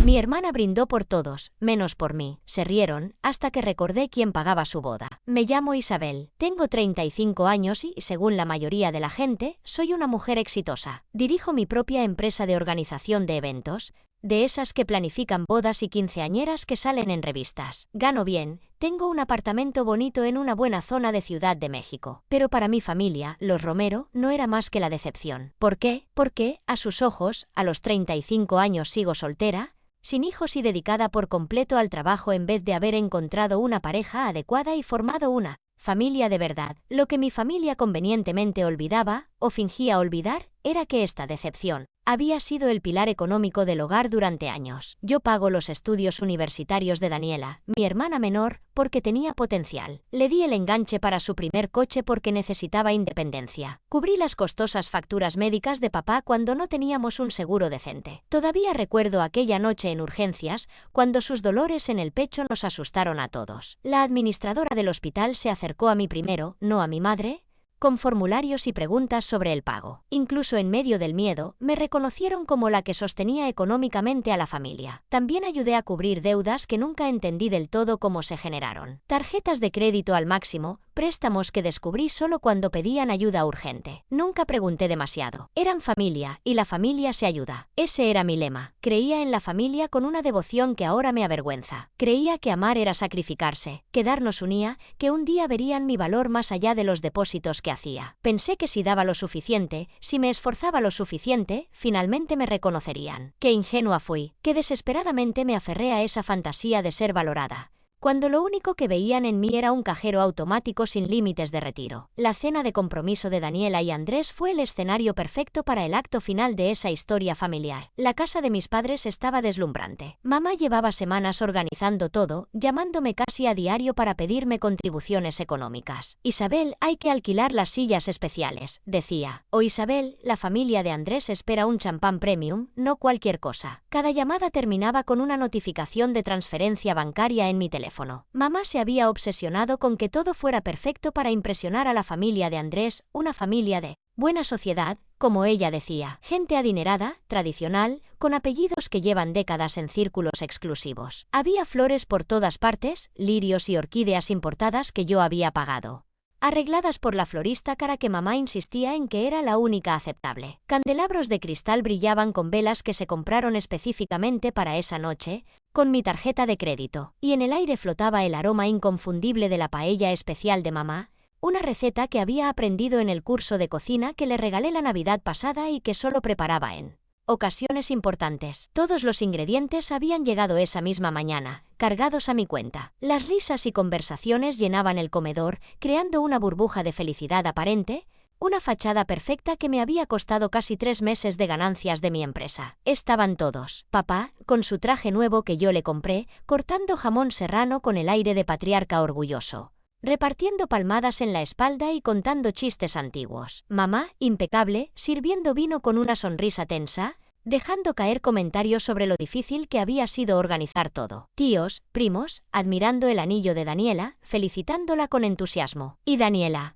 Mi hermana brindó por todos, menos por mí. Se rieron, hasta que recordé quién pagaba su boda. Me llamo Isabel. Tengo 35 años y, según la mayoría de la gente, soy una mujer exitosa. Dirijo mi propia empresa de organización de eventos, de esas que planifican bodas y quinceañeras que salen en revistas. Gano bien, tengo un apartamento bonito en una buena zona de Ciudad de México. Pero para mi familia, los Romero, no era más que la decepción. ¿Por qué? Porque, a sus ojos, a los 35 años sigo soltera, sin hijos y dedicada por completo al trabajo en vez de haber encontrado una pareja adecuada y formado una familia de verdad. Lo que mi familia convenientemente olvidaba, o fingía olvidar, era que esta decepción había sido el pilar económico del hogar durante años. Yo pago los estudios universitarios de Daniela, mi hermana menor, porque tenía potencial. Le di el enganche para su primer coche porque necesitaba independencia. Cubrí las costosas facturas médicas de papá cuando no teníamos un seguro decente. Todavía recuerdo aquella noche en urgencias, cuando sus dolores en el pecho nos asustaron a todos. La administradora del hospital se acercó a mí primero, no a mi madre, con formularios y preguntas sobre el pago. Incluso en medio del miedo, me reconocieron como la que sostenía económicamente a la familia. También ayudé a cubrir deudas que nunca entendí del todo cómo se generaron. Tarjetas de crédito al máximo, préstamos que descubrí solo cuando pedían ayuda urgente. Nunca pregunté demasiado. Eran familia, y la familia se ayuda. Ese era mi lema. Creía en la familia con una devoción que ahora me avergüenza. Creía que amar era sacrificarse, que darnos unía, que un día verían mi valor más allá de los depósitos que hacía. Pensé que si daba lo suficiente, si me esforzaba lo suficiente, finalmente me reconocerían. Qué ingenua fui, que desesperadamente me aferré a esa fantasía de ser valorada, cuando lo único que veían en mí era un cajero automático sin límites de retiro. La cena de compromiso de Daniela y Andrés fue el escenario perfecto para el acto final de esa historia familiar. La casa de mis padres estaba deslumbrante. Mamá llevaba semanas organizando todo, llamándome casi a diario para pedirme contribuciones económicas. Isabel, hay que alquilar las sillas especiales, decía. O Isabel, la familia de Andrés espera un champán premium, no cualquier cosa. Cada llamada terminaba con una notificación de transferencia bancaria en mi teléfono. Mamá se había obsesionado con que todo fuera perfecto para impresionar a la familia de Andrés, una familia de buena sociedad, como ella decía, gente adinerada, tradicional, con apellidos que llevan décadas en círculos exclusivos. Había flores por todas partes, lirios y orquídeas importadas que yo había pagado, arregladas por la florista cara que mamá insistía en que era la única aceptable. Candelabros de cristal brillaban con velas que se compraron específicamente para esa noche, con mi tarjeta de crédito, y en el aire flotaba el aroma inconfundible de la paella especial de mamá, una receta que había aprendido en el curso de cocina que le regalé la Navidad pasada y que solo preparaba en ocasiones importantes. Todos los ingredientes habían llegado esa misma mañana, cargados a mi cuenta. Las risas y conversaciones llenaban el comedor, creando una burbuja de felicidad aparente, una fachada perfecta que me había costado casi 3 meses de ganancias de mi empresa. Estaban todos. Papá, con su traje nuevo que yo le compré, cortando jamón serrano con el aire de patriarca orgulloso, repartiendo palmadas en la espalda y contando chistes antiguos. Mamá, impecable, sirviendo vino con una sonrisa tensa, dejando caer comentarios sobre lo difícil que había sido organizar todo. Tíos, primos, admirando el anillo de Daniela, felicitándola con entusiasmo. Y Daniela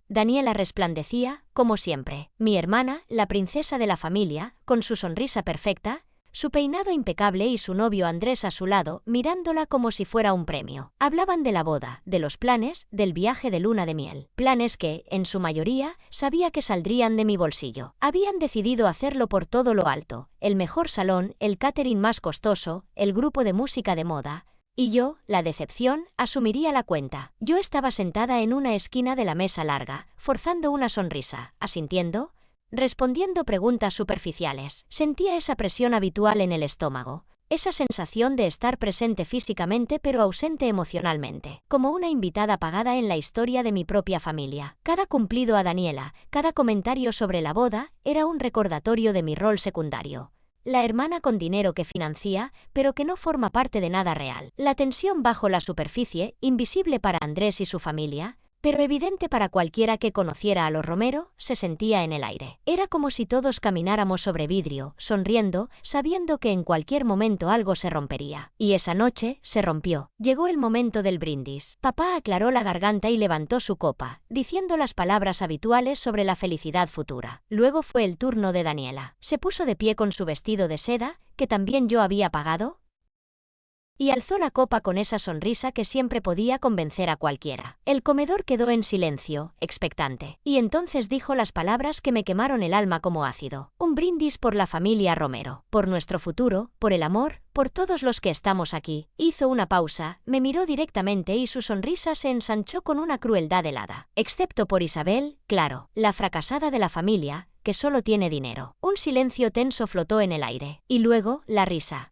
resplandecía, como siempre. Mi hermana, la princesa de la familia, con su sonrisa perfecta, su peinado impecable y su novio Andrés a su lado, mirándola como si fuera un premio. Hablaban de la boda, de los planes, del viaje de luna de miel. Planes que, en su mayoría, sabía que saldrían de mi bolsillo. Habían decidido hacerlo por todo lo alto: el mejor salón, el catering más costoso, el grupo de música de moda. Y yo, la decepción, asumiría la cuenta. Yo estaba sentada en una esquina de la mesa larga, forzando una sonrisa, asintiendo, respondiendo preguntas superficiales. Sentía esa presión habitual en el estómago, esa sensación de estar presente físicamente pero ausente emocionalmente, como una invitada pagada en la historia de mi propia familia. Cada cumplido a Daniela, cada comentario sobre la boda, era un recordatorio de mi rol secundario. La hermana con dinero que financia, pero que no forma parte de nada real. La tensión bajo la superficie, invisible para Andrés y su familia, pero evidente para cualquiera que conociera a los Romero, se sentía en el aire. Era como si todos camináramos sobre vidrio, sonriendo, sabiendo que en cualquier momento algo se rompería. Y esa noche se rompió. Llegó el momento del brindis. Papá aclaró la garganta y levantó su copa, diciendo las palabras habituales sobre la felicidad futura. Luego fue el turno de Daniela. Se puso de pie con su vestido de seda, que también yo había pagado, y alzó la copa con esa sonrisa que siempre podía convencer a cualquiera. El comedor quedó en silencio, expectante, y entonces dijo las palabras que me quemaron el alma como ácido. Un brindis por la familia Romero, por nuestro futuro, por el amor, por todos los que estamos aquí. Hizo una pausa, me miró directamente y su sonrisa se ensanchó con una crueldad helada. Excepto por Isabel, claro, la fracasada de la familia, que solo tiene dinero. Un silencio tenso flotó en el aire. Y luego, la risa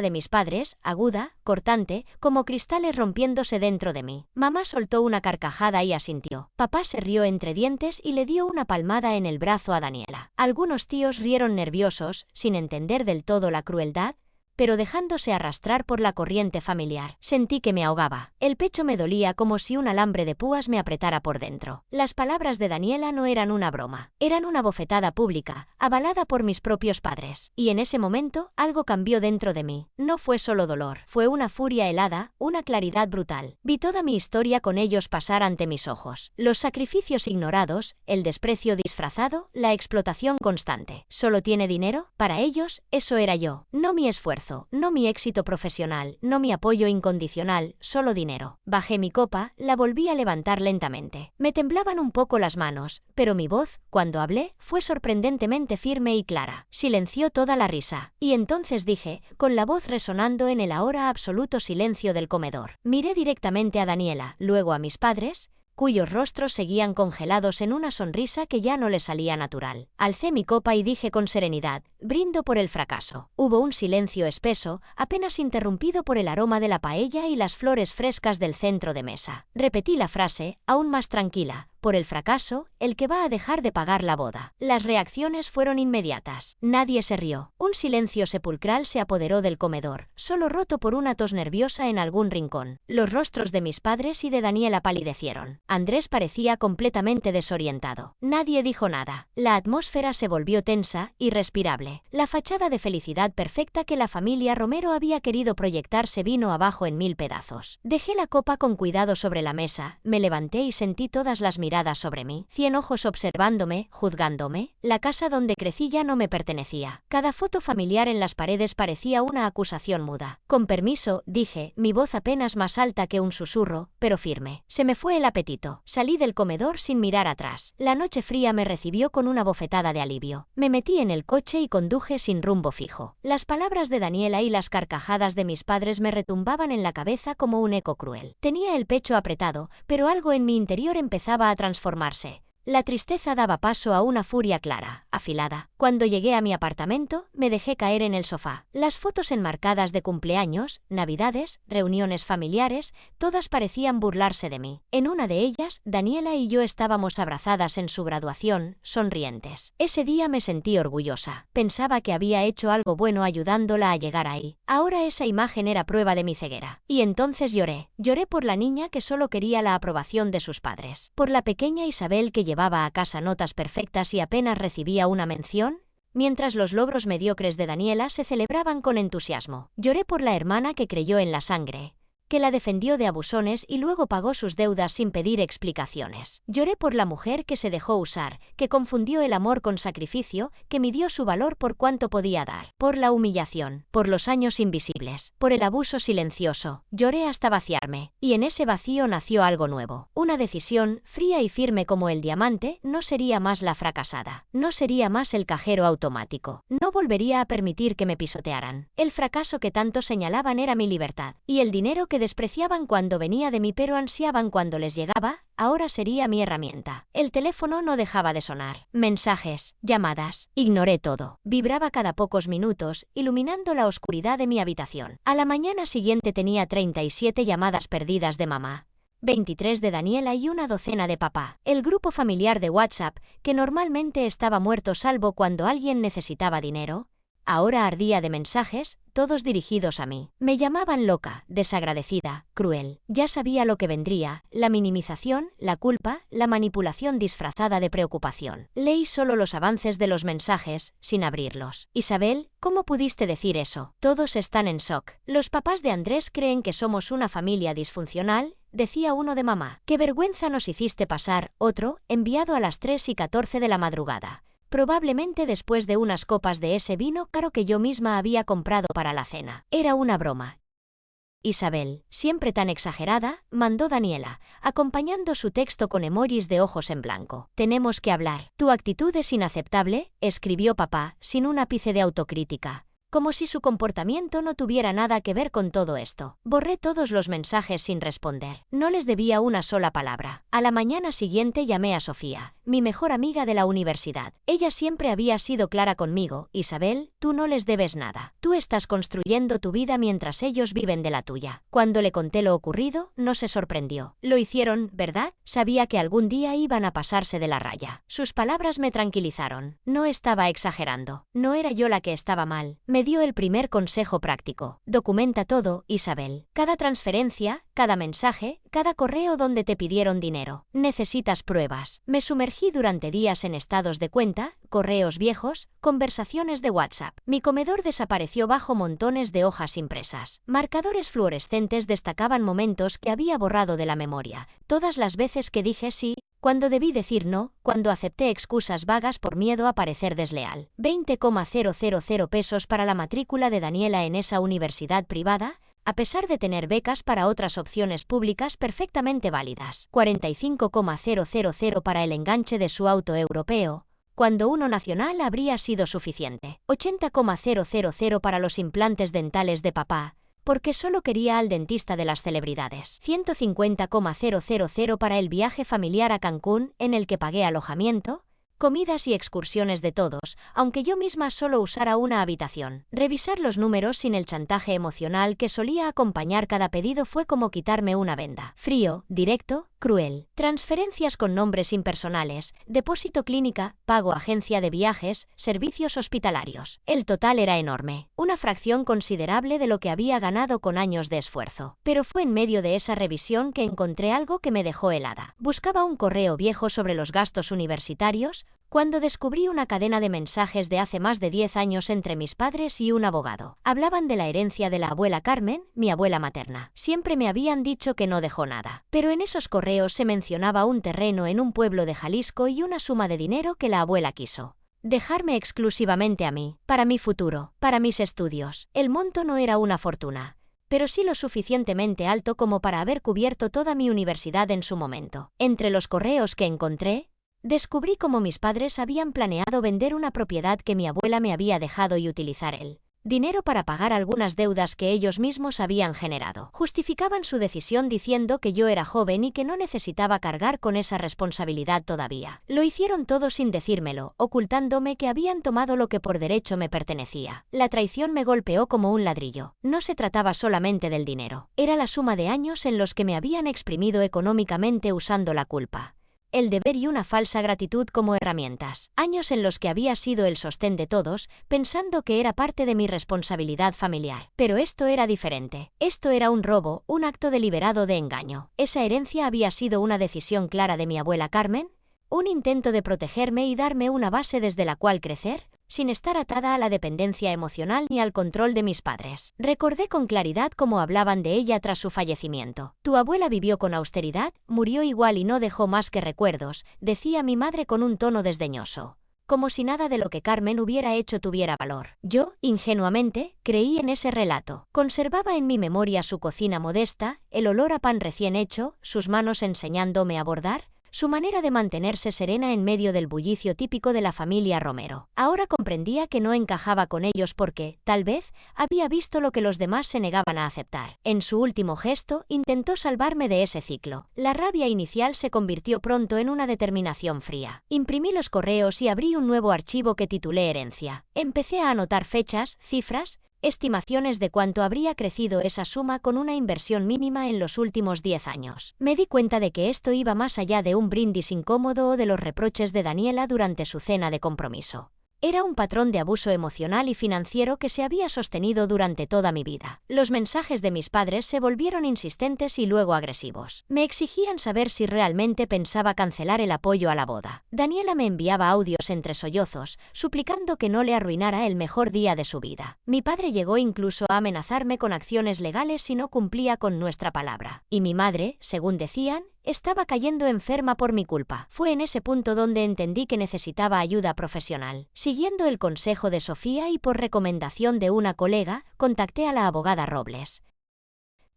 de mis padres, aguda, cortante, como cristales rompiéndose dentro de mí. Mamá soltó una carcajada y asintió. Papá se rió entre dientes y le dio una palmada en el brazo a Daniela. Algunos tíos rieron nerviosos, sin entender del todo la crueldad, pero dejándose arrastrar por la corriente familiar. Sentí que me ahogaba. El pecho me dolía como si un alambre de púas me apretara por dentro. Las palabras de Daniela no eran una broma, eran una bofetada pública, avalada por mis propios padres. Y en ese momento, algo cambió dentro de mí. No fue solo dolor, fue una furia helada, una claridad brutal. Vi toda mi historia con ellos pasar ante mis ojos. Los sacrificios ignorados, el desprecio disfrazado, la explotación constante. ¿Solo tiene dinero? Para ellos, eso era yo, no mi esfuerzo. No mi éxito profesional, no mi apoyo incondicional, solo dinero. Bajé mi copa, la volví a levantar lentamente. Me temblaban un poco las manos, pero mi voz, cuando hablé, fue sorprendentemente firme y clara. Silenció toda la risa. Y entonces dije, con la voz resonando en el ahora absoluto silencio del comedor. Miré directamente a Daniela, luego a mis padres, cuyos rostros seguían congelados en una sonrisa que ya no les salía natural. Alcé mi copa y dije con serenidad, brindo por el fracaso. Hubo un silencio espeso, apenas interrumpido por el aroma de la paella y las flores frescas del centro de mesa. Repetí la frase, aún más tranquila, por el fracaso, el que va a dejar de pagar la boda. Las reacciones fueron inmediatas. Nadie se rió. Un silencio sepulcral se apoderó del comedor, solo roto por una tos nerviosa en algún rincón. Los rostros de mis padres y de Daniela palidecieron. Andrés parecía completamente desorientado. Nadie dijo nada. La atmósfera se volvió tensa, irrespirable. La fachada de felicidad perfecta que la familia Romero había querido proyectar se vino abajo en 1000 pedazos. Dejé la copa con cuidado sobre la mesa, me levanté y sentí todas las miradas sobre mí. 100 ojos observándome, juzgándome. La casa donde crecí ya no me pertenecía. Cada foto familiar en las paredes parecía una acusación muda. Con permiso, dije, mi voz apenas más alta que un susurro, pero firme. Se me fue el apetito. Salí del comedor sin mirar atrás. La noche fría me recibió con una bofetada de alivio. Me metí en el coche y conduje sin rumbo fijo. Las palabras de Daniela y las carcajadas de mis padres me retumbaban en la cabeza como un eco cruel. Tenía el pecho apretado, pero algo en mi interior empezaba a transformarse. La tristeza daba paso a una furia clara, afilada. Cuando llegué a mi apartamento, me dejé caer en el sofá. Las fotos enmarcadas de cumpleaños, navidades, reuniones familiares, todas parecían burlarse de mí. En una de ellas, Daniela y yo estábamos abrazadas en su graduación, sonrientes. Ese día me sentí orgullosa. Pensaba que había hecho algo bueno ayudándola a llegar ahí. Ahora esa imagen era prueba de mi ceguera. Y entonces lloré. Lloré por la niña que solo quería la aprobación de sus padres. Por la pequeña Isabel que llevaba a casa notas perfectas y apenas recibía una mención, mientras los logros mediocres de Daniela se celebraban con entusiasmo. Lloré por la hermana que creyó en la sangre, que la defendió de abusones y luego pagó sus deudas sin pedir explicaciones. Lloré por la mujer que se dejó usar, que confundió el amor con sacrificio, que midió su valor por cuánto podía dar. Por la humillación, por los años invisibles, por el abuso silencioso. Lloré hasta vaciarme, y en ese vacío nació algo nuevo. Una decisión, fría y firme como el diamante, no sería más la fracasada. No sería más el cajero automático. No volvería a permitir que me pisotearan. El fracaso que tanto señalaban era mi libertad, y el dinero que despreciaban cuando venía de mí pero ansiaban cuando les llegaba, ahora sería mi herramienta. El teléfono no dejaba de sonar. Mensajes, llamadas. Ignoré todo. Vibraba cada pocos minutos, iluminando la oscuridad de mi habitación. A la mañana siguiente tenía 37 llamadas perdidas de mamá, 23 de Daniela y una docena de papá. El grupo familiar de WhatsApp, que normalmente estaba muerto salvo cuando alguien necesitaba dinero, ahora ardía de mensajes, todos dirigidos a mí. Me llamaban loca, desagradecida, cruel. Ya sabía lo que vendría, la minimización, la culpa, la manipulación disfrazada de preocupación. Leí solo los avances de los mensajes, sin abrirlos. Isabel, ¿cómo pudiste decir eso? Todos están en shock. Los papás de Andrés creen que somos una familia disfuncional, decía uno de mamá. ¡Qué vergüenza nos hiciste pasar! Otro, enviado a las 3:14 de la madrugada. Probablemente después de unas copas de ese vino caro que yo misma había comprado para la cena. Era una broma. Isabel, siempre tan exagerada, mandó Daniela, acompañando su texto con emojis de ojos en blanco. Tenemos que hablar. Tu actitud es inaceptable, escribió papá, sin un ápice de autocrítica. Como si su comportamiento no tuviera nada que ver con todo esto. Borré todos los mensajes sin responder. No les debía una sola palabra. A la mañana siguiente llamé a Sofía, mi mejor amiga de la universidad. Ella siempre había sido clara conmigo. Isabel, tú no les debes nada. Tú estás construyendo tu vida mientras ellos viven de la tuya. Cuando le conté lo ocurrido, no se sorprendió. Lo hicieron, ¿verdad? Sabía que algún día iban a pasarse de la raya. Sus palabras me tranquilizaron. No estaba exagerando. No era yo la que estaba mal. Me dio el primer consejo práctico. Documenta todo, Isabel. Cada transferencia, cada mensaje, cada correo donde te pidieron dinero. Necesitas pruebas. Me sumergí durante días en estados de cuenta, correos viejos, conversaciones de WhatsApp. Mi comedor desapareció bajo montones de hojas impresas. Marcadores fluorescentes destacaban momentos que había borrado de la memoria. Todas las veces que dije sí, cuando debí decir no, cuando acepté excusas vagas por miedo a parecer desleal. 20,000 pesos para la matrícula de Daniela en esa universidad privada, a pesar de tener becas para otras opciones públicas perfectamente válidas. 45,000 para el enganche de su auto europeo, cuando uno nacional habría sido suficiente. 80,000 para los implantes dentales de papá, porque solo quería al dentista de las celebridades. 150,000 para el viaje familiar a Cancún, en el que pagué alojamiento, comidas y excursiones de todos, aunque yo misma solo usara una habitación. Revisar los números sin el chantaje emocional que solía acompañar cada pedido fue como quitarme una venda. Frío, directo, cruel. Transferencias con nombres impersonales, depósito clínica, pago agencia de viajes, servicios hospitalarios. El total era enorme, una fracción considerable de lo que había ganado con años de esfuerzo. Pero fue en medio de esa revisión que encontré algo que me dejó helada. Buscaba un correo viejo sobre los gastos universitarios, cuando descubrí una cadena de mensajes de hace más de 10 años entre mis padres y un abogado. Hablaban de la herencia de la abuela Carmen, mi abuela materna. Siempre me habían dicho que no dejó nada. Pero en esos correos se mencionaba un terreno en un pueblo de Jalisco y una suma de dinero que la abuela quiso dejarme exclusivamente a mí, para mi futuro, para mis estudios. El monto no era una fortuna, pero sí lo suficientemente alto como para haber cubierto toda mi universidad en su momento. Entre los correos que encontré, descubrí cómo mis padres habían planeado vender una propiedad que mi abuela me había dejado y utilizar el dinero para pagar algunas deudas que ellos mismos habían generado. Justificaban su decisión diciendo que yo era joven y que no necesitaba cargar con esa responsabilidad todavía. Lo hicieron todo sin decírmelo, ocultándome que habían tomado lo que por derecho me pertenecía. La traición me golpeó como un ladrillo. No se trataba solamente del dinero. Era la suma de años en los que me habían exprimido económicamente usando la culpa, el deber y una falsa gratitud como herramientas. Años en los que había sido el sostén de todos, pensando que era parte de mi responsabilidad familiar. Pero esto era diferente. Esto era un robo, un acto deliberado de engaño. Esa herencia había sido una decisión clara de mi abuela Carmen, un intento de protegerme y darme una base desde la cual crecer, sin estar atada a la dependencia emocional ni al control de mis padres. Recordé con claridad cómo hablaban de ella tras su fallecimiento. Tu abuela vivió con austeridad, murió igual y no dejó más que recuerdos, decía mi madre con un tono desdeñoso, como si nada de lo que Carmen hubiera hecho tuviera valor. Yo, ingenuamente, creí en ese relato. Conservaba en mi memoria su cocina modesta, el olor a pan recién hecho, sus manos enseñándome a bordar, su manera de mantenerse serena en medio del bullicio típico de la familia Romero. Ahora comprendía que no encajaba con ellos porque, tal vez, había visto lo que los demás se negaban a aceptar. En su último gesto, intentó salvarme de ese ciclo. La rabia inicial se convirtió pronto en una determinación fría. Imprimí los correos y abrí un nuevo archivo que titulé Herencia. Empecé a anotar fechas, cifras, estimaciones de cuánto habría crecido esa suma con una inversión mínima en los últimos 10 años. Me di cuenta de que esto iba más allá de un brindis incómodo o de los reproches de Daniela durante su cena de compromiso. Era un patrón de abuso emocional y financiero que se había sostenido durante toda mi vida. Los mensajes de mis padres se volvieron insistentes y luego agresivos. Me exigían saber si realmente pensaba cancelar el apoyo a la boda. Daniela me enviaba audios entre sollozos, suplicando que no le arruinara el mejor día de su vida. Mi padre llegó incluso a amenazarme con acciones legales si no cumplía con nuestra palabra. Y mi madre, según decían, estaba cayendo enferma por mi culpa. Fue en ese punto donde entendí que necesitaba ayuda profesional. Siguiendo el consejo de Sofía y por recomendación de una colega, contacté a la abogada Robles.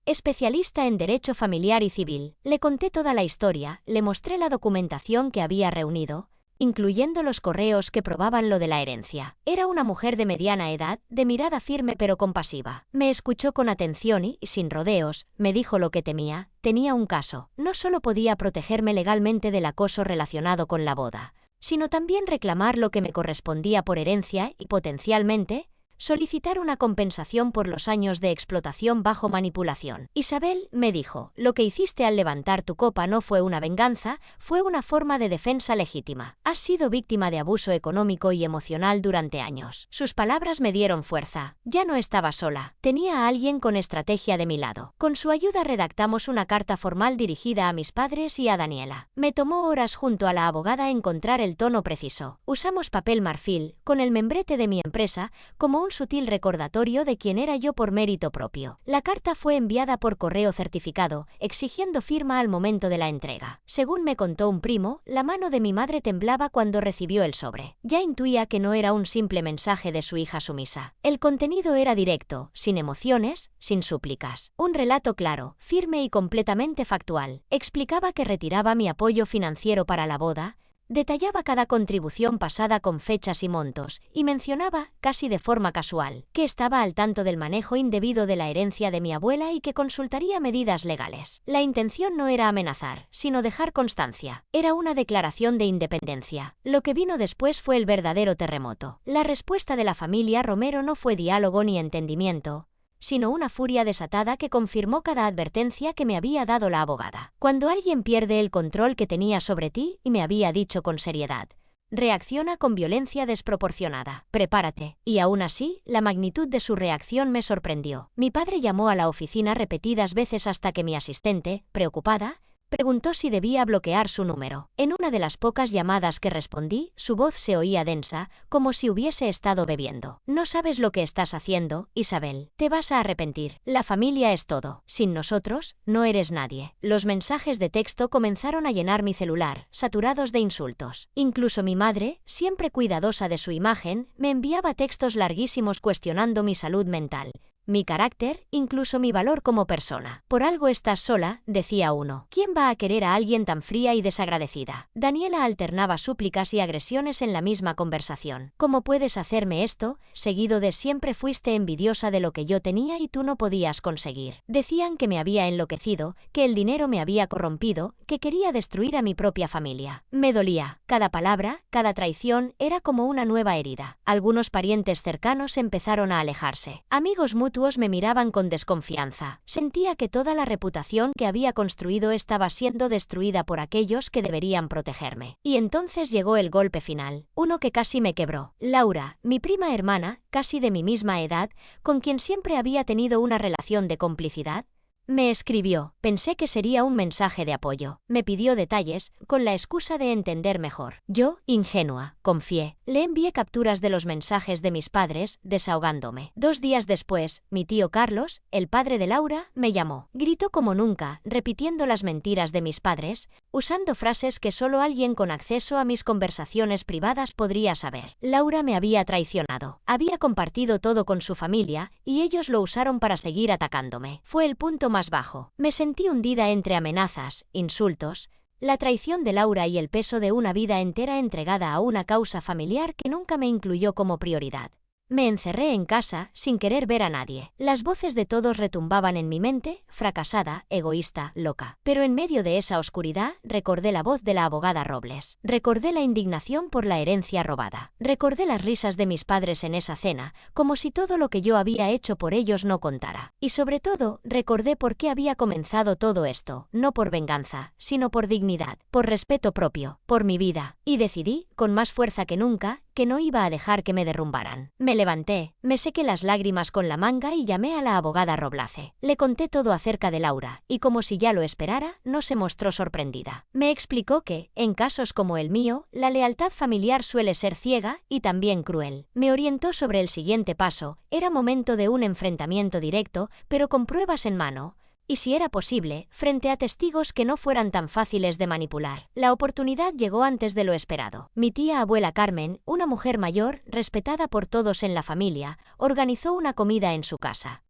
especialista en derecho familiar y civil. Le conté toda la historia, le mostré la documentación que había reunido, incluyendo los correos que probaban lo de la herencia. Era una mujer de mediana edad, de mirada firme pero compasiva. Me escuchó con atención y, sin rodeos, me dijo lo que temía. Tenía un caso. No solo podía protegerme legalmente del acoso relacionado con la boda, sino también reclamar lo que me correspondía por herencia y, potencialmente, solicitar una compensación por los años de explotación bajo manipulación. Isabel, me dijo, lo que hiciste al levantar tu copa no fue una venganza, fue una forma de defensa legítima. Has sido víctima de abuso económico y emocional durante años. Sus palabras me dieron fuerza. Ya no estaba sola. Tenía a alguien con estrategia de mi lado. Con su ayuda redactamos una carta formal dirigida a mis padres y a Daniela. Me tomó horas junto a la abogada encontrar el tono preciso. Usamos papel marfil, con el membrete de mi empresa, como un sutil recordatorio de quién era yo por mérito propio. La carta fue enviada por correo certificado, exigiendo firma al momento de la entrega. Según me contó un primo, la mano de mi madre temblaba cuando recibió el sobre. Ya intuía que no era un simple mensaje de su hija sumisa. El contenido era directo, sin emociones, sin súplicas. Un relato claro, firme y completamente factual. Explicaba que retiraba mi apoyo financiero para la boda, detallaba cada contribución pasada con fechas y montos, y mencionaba, casi de forma casual, que estaba al tanto del manejo indebido de la herencia de mi abuela y que consultaría medidas legales. La intención no era amenazar, sino dejar constancia. Era una declaración de independencia. Lo que vino después fue el verdadero terremoto. La respuesta de la familia Romero no fue diálogo ni entendimiento, sino una furia desatada que confirmó cada advertencia que me había dado la abogada. Cuando alguien pierde el control que tenía sobre ti, y me había dicho con seriedad, reacciona con violencia desproporcionada. Prepárate. Y aún así, la magnitud de su reacción me sorprendió. Mi padre llamó a la oficina repetidas veces hasta que mi asistente, preocupada, preguntó si debía bloquear su número. En una de las pocas llamadas que respondí, su voz se oía densa, como si hubiese estado bebiendo. No sabes lo que estás haciendo, Isabel. Te vas a arrepentir. La familia es todo. Sin nosotros, no eres nadie. Los mensajes de texto comenzaron a llenar mi celular, saturados de insultos. Incluso mi madre, siempre cuidadosa de su imagen, me enviaba textos larguísimos cuestionando mi salud mental, mi carácter, incluso mi valor como persona. Por algo estás sola, decía uno. ¿Quién va a querer a alguien tan fría y desagradecida? Daniela alternaba súplicas y agresiones en la misma conversación. ¿Cómo puedes hacerme esto? Seguido de siempre fuiste envidiosa de lo que yo tenía y tú no podías conseguir. Decían que me había enloquecido, que el dinero me había corrompido, que quería destruir a mi propia familia. Me dolía. Cada palabra, cada traición, era como una nueva herida. Algunos parientes cercanos empezaron a alejarse. Amigos mutuos me miraban con desconfianza. Sentía que toda la reputación que había construido estaba siendo destruida por aquellos que deberían protegerme. Y entonces llegó el golpe final, uno que casi me quebró. Laura, mi prima hermana, casi de mi misma edad, con quien siempre había tenido una relación de complicidad, me escribió. Pensé que sería un mensaje de apoyo. Me pidió detalles, con la excusa de entender mejor. Yo, ingenua, confié. Le envié capturas de los mensajes de mis padres, desahogándome. 2 días después, mi tío Carlos, el padre de Laura, me llamó. Gritó como nunca, repitiendo las mentiras de mis padres, usando frases que solo alguien con acceso a mis conversaciones privadas podría saber. Laura me había traicionado. Había compartido todo con su familia, y ellos lo usaron para seguir atacándome. Fue el punto más bajo. Me sentí hundida entre amenazas, insultos, la traición de Laura y el peso de una vida entera entregada a una causa familiar que nunca me incluyó como prioridad. Me encerré en casa, sin querer ver a nadie. Las voces de todos retumbaban en mi mente, fracasada, egoísta, loca. Pero en medio de esa oscuridad, recordé la voz de la abogada Robles. Recordé la indignación por la herencia robada. Recordé las risas de mis padres en esa cena, como si todo lo que yo había hecho por ellos no contara. Y sobre todo, recordé por qué había comenzado todo esto, no por venganza, sino por dignidad, por respeto propio, por mi vida. Y decidí, con más fuerza que nunca, que no iba a dejar que me derrumbaran. Me levanté, me sequé las lágrimas con la manga y llamé a la abogada Roblace. Le conté todo acerca de Laura, y como si ya lo esperara, no se mostró sorprendida. Me explicó que, en casos como el mío, la lealtad familiar suele ser ciega y también cruel. Me orientó sobre el siguiente paso. Era momento de un enfrentamiento directo, pero con pruebas en mano, y si era posible, frente a testigos que no fueran tan fáciles de manipular. La oportunidad llegó antes de lo esperado. Mi tía abuela Carmen, una mujer mayor, respetada por todos en la familia, organizó una comida en su casa.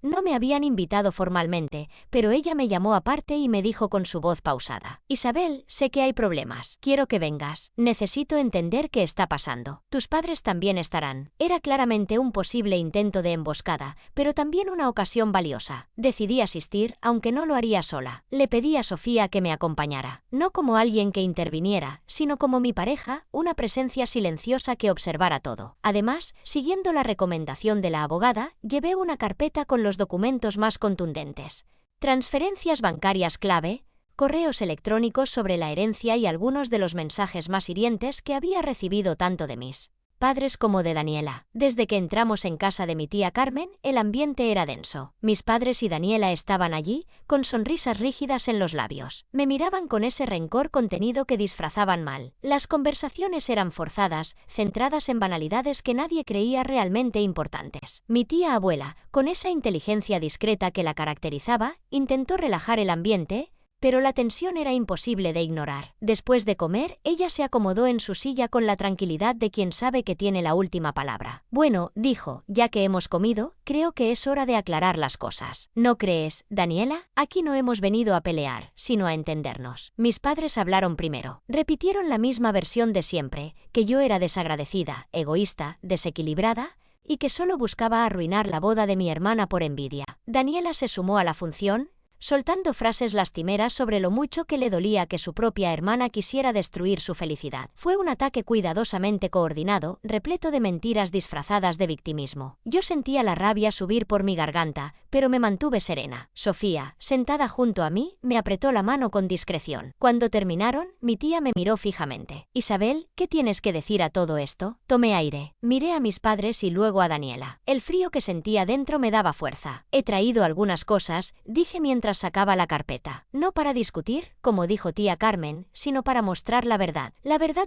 No me habían invitado formalmente, pero ella me llamó aparte y me dijo con su voz pausada: Isabel, sé que hay problemas. Quiero que vengas. Necesito entender qué está pasando. Tus padres también estarán. Era claramente un posible intento de emboscada, pero también una ocasión valiosa. Decidí asistir, aunque no lo haría sola. Le pedí a Sofía que me acompañara. No como alguien que interviniera, sino como mi pareja, una presencia silenciosa que observara todo. Además, siguiendo la recomendación de la abogada, llevé una carpeta con los documentos más contundentes. Transferencias bancarias clave, correos electrónicos sobre la herencia y algunos de los mensajes más hirientes que había recibido tanto de mis padres como de Daniela. Desde que entramos en casa de mi tía Carmen, el ambiente era denso. Mis padres y Daniela estaban allí, con sonrisas rígidas en los labios. Me miraban con ese rencor contenido que disfrazaban mal. Las conversaciones eran forzadas, centradas en banalidades que nadie creía realmente importantes. Mi tía abuela, con esa inteligencia discreta que la caracterizaba, intentó relajar el ambiente, pero la tensión era imposible de ignorar. Después de comer, ella se acomodó en su silla con la tranquilidad de quien sabe que tiene la última palabra. Bueno, dijo, ya que hemos comido, creo que es hora de aclarar las cosas. ¿No crees, Daniela? Aquí no hemos venido a pelear, sino a entendernos. Mis padres hablaron primero. Repitieron la misma versión de siempre, que yo era desagradecida, egoísta, desequilibrada, y que solo buscaba arruinar la boda de mi hermana por envidia. Daniela se sumó a la función, soltando frases lastimeras sobre lo mucho que le dolía que su propia hermana quisiera destruir su felicidad. Fue un ataque cuidadosamente coordinado, repleto de mentiras disfrazadas de victimismo. Yo sentía la rabia subir por mi garganta, pero me mantuve serena. Sofía, sentada junto a mí, me apretó la mano con discreción. Cuando terminaron, mi tía me miró fijamente. Isabel, ¿qué tienes que decir a todo esto? Tomé aire. Miré a mis padres y luego a Daniela. El frío que sentía dentro me daba fuerza. He traído algunas cosas, dije mientras sacaba la carpeta. No para discutir, como dijo tía Carmen, sino para mostrar la verdad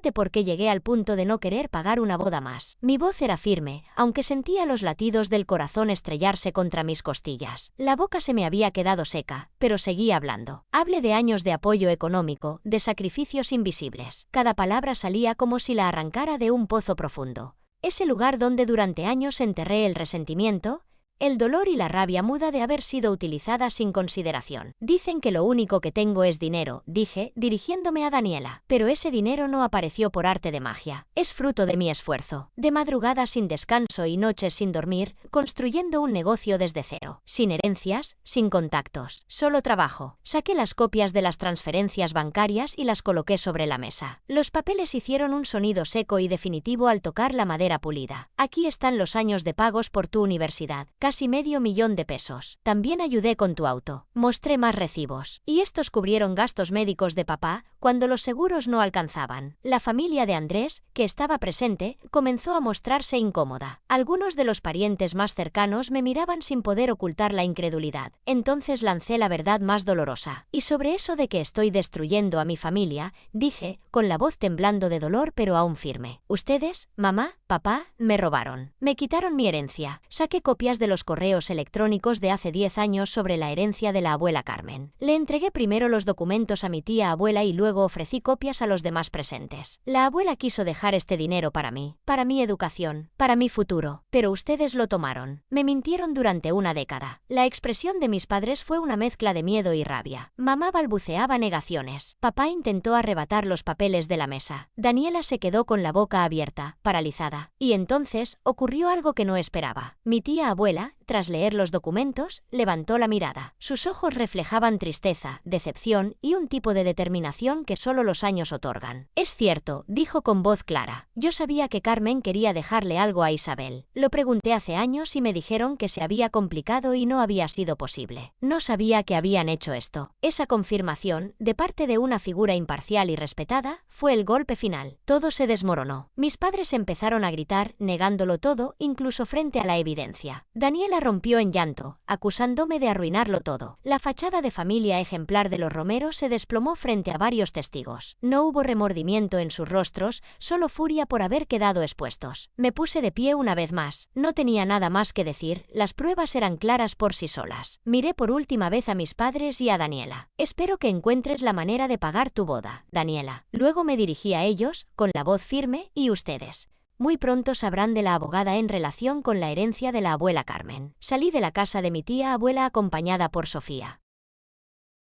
de por qué llegué al punto de no querer pagar una boda más. Mi voz era firme, aunque sentía los latidos del corazón estrellarse contra mis costillas. La boca se me había quedado seca, pero seguía hablando. Hablé de años de apoyo económico, de sacrificios invisibles. Cada palabra salía como si la arrancara de un pozo profundo. Ese lugar donde durante años enterré el resentimiento, el dolor y la rabia muda de haber sido utilizada sin consideración. Dicen que lo único que tengo es dinero, dije, dirigiéndome a Daniela. Pero ese dinero no apareció por arte de magia. Es fruto de mi esfuerzo. De madrugadas sin descanso y noches sin dormir, construyendo un negocio desde cero. Sin herencias, sin contactos. Solo trabajo. Saqué las copias de las transferencias bancarias y las coloqué sobre la mesa. Los papeles hicieron un sonido seco y definitivo al tocar la madera pulida. Aquí están los años de pagos por tu universidad. Casi $500,000. También ayudé con tu auto. Mostré más recibos. Y estos cubrieron gastos médicos de papá cuando los seguros no alcanzaban. La familia de Andrés, que estaba presente, comenzó a mostrarse incómoda. Algunos de los parientes más cercanos me miraban sin poder ocultar la incredulidad. Entonces lancé la verdad más dolorosa. Y sobre eso de que estoy destruyendo a mi familia, dije, con la voz temblando de dolor pero aún firme. Ustedes, mamá, papá, me robaron. Me quitaron mi herencia. Saqué copias de los correos electrónicos de hace 10 años sobre la herencia de la abuela Carmen. Le entregué primero los documentos a mi tía abuela y luego ofrecí copias a los demás presentes. La abuela quiso dejar este dinero para mí, para mi educación, para mi futuro, pero ustedes lo tomaron. Me mintieron durante una década. La expresión de mis padres fue una mezcla de miedo y rabia. Mamá balbuceaba negaciones. Papá intentó arrebatar los papeles de la mesa. Daniela se quedó con la boca abierta, paralizada. Y entonces ocurrió algo que no esperaba. Mi tía abuela, tras leer los documentos, levantó la mirada. Sus ojos reflejaban tristeza, decepción y un tipo de determinación que solo los años otorgan. Es cierto, dijo con voz clara. Yo sabía que Carmen quería dejarle algo a Isabel. Lo pregunté hace años y me dijeron que se había complicado y no había sido posible. No sabía que habían hecho esto. Esa confirmación, de parte de una figura imparcial y respetada, fue el golpe final. Todo se desmoronó. Mis padres empezaron a gritar, negándolo todo, incluso frente a la evidencia. Daniela rompió en llanto, acusándome de arruinarlo todo. La fachada de familia ejemplar de los Romero se desplomó frente a varios testigos. No hubo remordimiento en sus rostros, solo furia por haber quedado expuestos. Me puse de pie una vez más. No tenía nada más que decir, las pruebas eran claras por sí solas. Miré por última vez a mis padres y a Daniela. Espero que encuentres la manera de pagar tu boda, Daniela. Luego me dirigí a ellos, con la voz firme, y ustedes. Muy pronto sabrán de la abogada en relación con la herencia de la abuela Carmen. Salí de la casa de mi tía abuela acompañada por Sofía.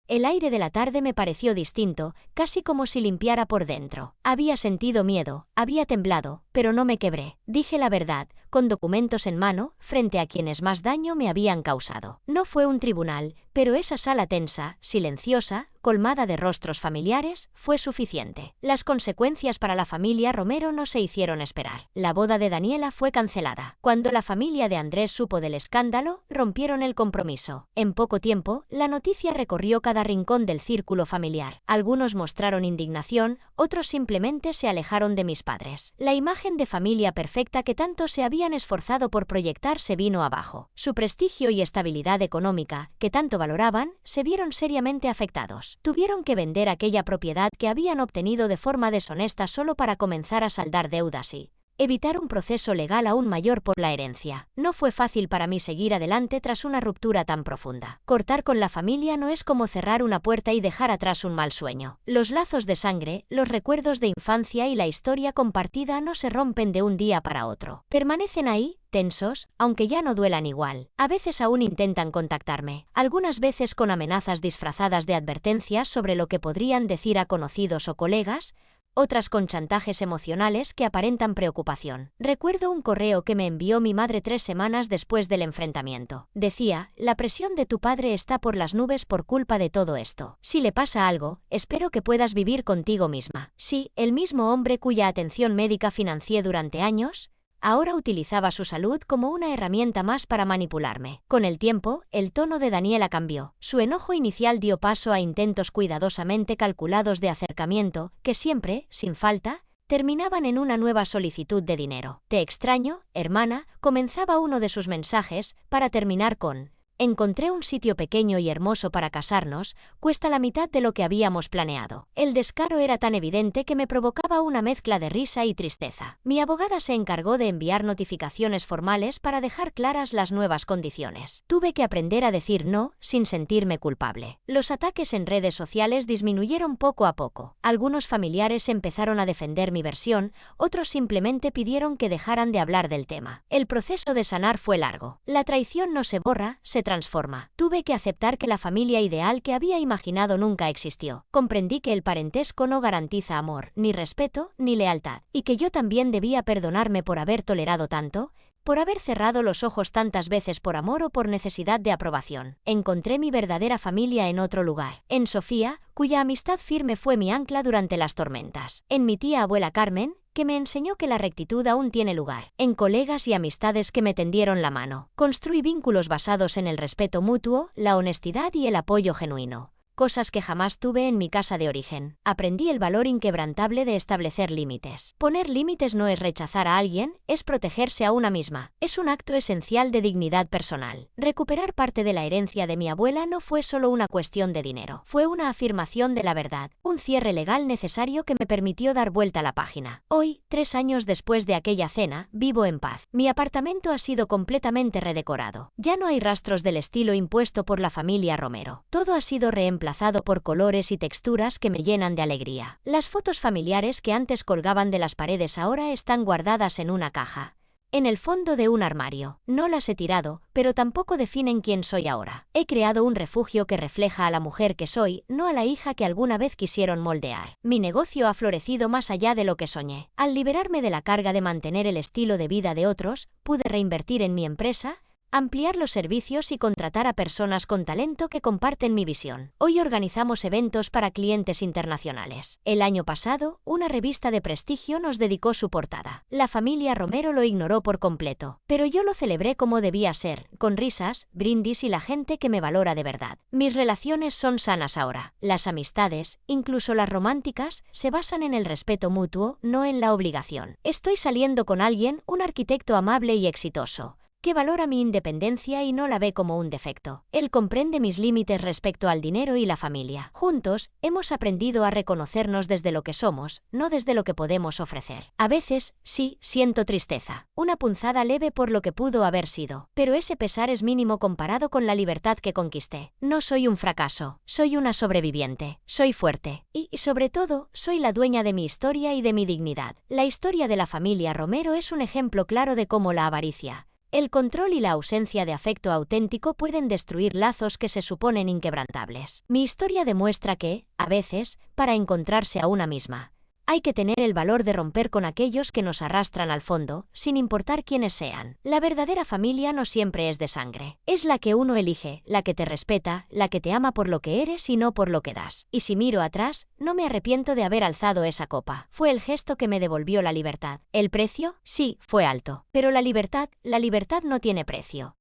El aire de la tarde me pareció distinto, casi como si limpiara por dentro. Había sentido miedo, había temblado, pero no me quebré. Dije la verdad, con documentos en mano, frente a quienes más daño me habían causado. No fue un tribunal, pero esa sala tensa, silenciosa, colmada de rostros familiares, fue suficiente. Las consecuencias para la familia Romero no se hicieron esperar. La boda de Daniela fue cancelada. Cuando la familia de Andrés supo del escándalo, rompieron el compromiso. En poco tiempo, la noticia recorrió cada rincón del círculo familiar. Algunos mostraron indignación, otros simplemente se alejaron de mis padres. La imagen de familia perfecta que tanto se habían esforzado por proyectar se vino abajo. Su prestigio y estabilidad económica, que tanto valoraban, se vieron seriamente afectados. Tuvieron que vender aquella propiedad que habían obtenido de forma deshonesta solo para comenzar a saldar deudas y evitar un proceso legal aún mayor por la herencia. No fue fácil para mí seguir adelante tras una ruptura tan profunda. Cortar con la familia no es como cerrar una puerta y dejar atrás un mal sueño. Los lazos de sangre, los recuerdos de infancia y la historia compartida no se rompen de un día para otro. Permanecen ahí, tensos, aunque ya no duelan igual. A veces aún intentan contactarme, algunas veces con amenazas disfrazadas de advertencias sobre lo que podrían decir a conocidos o colegas, otras con chantajes emocionales que aparentan preocupación. Recuerdo un correo que me envió mi madre 3 semanas después del enfrentamiento. Decía, la presión de tu padre está por las nubes por culpa de todo esto. Si le pasa algo, espero que puedas vivir contigo misma. Sí, el mismo hombre cuya atención médica financié durante años, ahora utilizaba su salud como una herramienta más para manipularme. Con el tiempo, el tono de Daniela cambió. Su enojo inicial dio paso a intentos cuidadosamente calculados de acercamiento, que siempre, sin falta, terminaban en una nueva solicitud de dinero. Te extraño, hermana, comenzaba uno de sus mensajes, para terminar con: encontré un sitio pequeño y hermoso para casarnos, cuesta la mitad de lo que habíamos planeado. El descaro era tan evidente que me provocaba una mezcla de risa y tristeza. Mi abogada se encargó de enviar notificaciones formales para dejar claras las nuevas condiciones. Tuve que aprender a decir no, sin sentirme culpable. Los ataques en redes sociales disminuyeron poco a poco. Algunos familiares empezaron a defender mi versión, otros simplemente pidieron que dejaran de hablar del tema. El proceso de sanar fue largo. La traición no se borra, se transforma. Tuve que aceptar que la familia ideal que había imaginado nunca existió. Comprendí que el parentesco no garantiza amor, ni respeto, ni lealtad, y que yo también debía perdonarme por haber tolerado tanto, por haber cerrado los ojos tantas veces por amor o por necesidad de aprobación. Encontré mi verdadera familia en otro lugar, en Sofía, cuya amistad firme fue mi ancla durante las tormentas, en mi tía abuela Carmen, que me enseñó que la rectitud aún tiene lugar, en colegas y amistades que me tendieron la mano. Construí vínculos basados en el respeto mutuo, la honestidad y el apoyo genuino. Cosas que jamás tuve en mi casa de origen. Aprendí el valor inquebrantable de establecer límites. Poner límites no es rechazar a alguien, es protegerse a una misma. Es un acto esencial de dignidad personal. Recuperar parte de la herencia de mi abuela no fue solo una cuestión de dinero. Fue una afirmación de la verdad, un cierre legal necesario que me permitió dar vuelta a la página. Hoy, 3 años después de aquella cena, vivo en paz. Mi apartamento ha sido completamente redecorado. Ya no hay rastros del estilo impuesto por la familia Romero. Todo ha sido reemplazado por colores y texturas que me llenan de alegría. Las fotos familiares que antes colgaban de las paredes ahora están guardadas en una caja, en el fondo de un armario. No las he tirado, pero tampoco definen quién soy ahora. He creado un refugio que refleja a la mujer que soy, no a la hija que alguna vez quisieron moldear. Mi negocio ha florecido más allá de lo que soñé. Al liberarme de la carga de mantener el estilo de vida de otros, pude reinvertir en mi empresa, ampliar los servicios y contratar a personas con talento que comparten mi visión. Hoy organizamos eventos para clientes internacionales. El año pasado, una revista de prestigio nos dedicó su portada. La familia Romero lo ignoró por completo, pero yo lo celebré como debía ser, con risas, brindis y la gente que me valora de verdad. Mis relaciones son sanas ahora. Las amistades, incluso las románticas, se basan en el respeto mutuo, no en la obligación. Estoy saliendo con alguien, un arquitecto amable y exitoso. que valora mi independencia y no la ve como un defecto. Él comprende mis límites respecto al dinero y la familia. Juntos, hemos aprendido a reconocernos desde lo que somos, no desde lo que podemos ofrecer. A veces, sí, siento tristeza. Una punzada leve por lo que pudo haber sido. Pero ese pesar es mínimo comparado con la libertad que conquisté. No soy un fracaso. Soy una sobreviviente. Soy fuerte. Y, sobre todo, soy la dueña de mi historia y de mi dignidad. La historia de la familia Romero es un ejemplo claro de cómo la avaricia, el control y la ausencia de afecto auténtico pueden destruir lazos que se suponen inquebrantables. Mi historia demuestra que, a veces, para encontrarse a una misma, hay que tener el valor de romper con aquellos que nos arrastran al fondo, sin importar quiénes sean. La verdadera familia no siempre es de sangre. Es la que uno elige, la que te respeta, la que te ama por lo que eres y no por lo que das. Y si miro atrás, no me arrepiento de haber alzado esa copa. Fue el gesto que me devolvió la libertad. ¿El precio? Sí, fue alto. Pero la libertad no tiene precio.